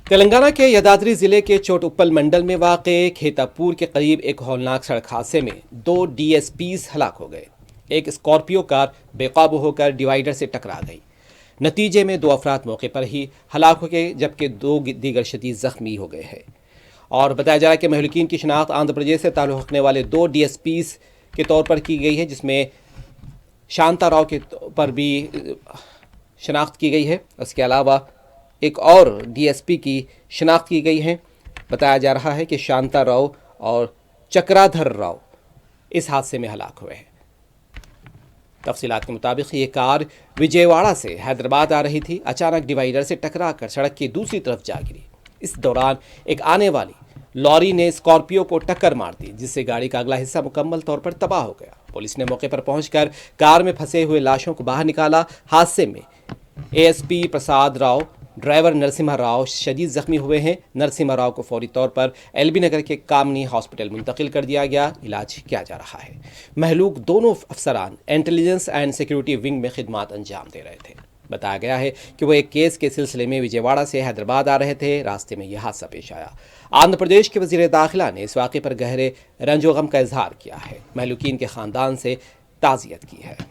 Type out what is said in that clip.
تلنگانہ کے یدادری ضلع کے چوٹ اپل منڈل میں واقع کھیتاپور کے قریب ایک ہولناک سڑک حادثے میں 2 DSPs ہلاک ہو گئے۔ ایک اسکارپیو کار بے قابو ہو کر ڈیوائیڈر سے ٹکرا گئی۔ نتیجے میں 2 افراد موقع پر ہی ہلاک ہو گئے جبکہ 2 دیگر شدید زخمی ہو گئے ہیں۔ اور بتایا جا رہا ہے کہ مہلوکین کی شناخت آندھرا پردیش سے تعلق رکھنے والے 2 DSPs کے طور پر کی گئی ہے، جس میں شانتا راؤ کے پر بھی شناخت کی گئی ہے۔ اس کے علاوہ ایک اور DSP کی شناخت کی گئی ہے۔ بتایا جا رہا ہے کہ شانتا راؤ اور چکرادھر راؤ اس حادثے میں ہلاک ہوئے ہیں۔ تفصیلات کے مطابق یہ کار وجے واڑہ سے حیدرآباد آ رہی تھی، اچانک ڈیوائیڈر سے ٹکرا کر سڑک کی دوسری طرف جا گری۔ اس دوران ایک آنے والی لوری نے اسکارپیو کو ٹکر مار دی، جس سے گاڑی کا اگلا حصہ مکمل طور پر تباہ ہو گیا۔ پولیس نے موقع پر پہنچ کر کار میں پھنسے ہوئے لاشوں کو باہر نکالا۔ حادثے میں ASP پرساد راؤ، ڈرائیور نرسمہا راؤ شدید زخمی ہوئے ہیں۔ نرسمہا راؤ کو فوری طور پر LB نگر کے کامنی ہاسپٹل منتقل کر دیا گیا، علاج کیا جا رہا ہے۔ مہلوک دونوں افسران انٹیلیجنس اینڈ سیکیورٹی ونگ میں خدمات انجام دے رہے تھے۔ بتایا گیا ہے کہ وہ ایک کیس کے سلسلے میں وجے واڑہ سے حیدرآباد آ رہے تھے۔ راستے میں یہ حادثہ پیش آیا۔ آندھرا پردیش کے وزیر داخلہ نے اس واقعے پر گہرے رنج و غم کا اظہار کیا ہے۔ مہلوکین کے خاندان سے تعزیت کی ہے۔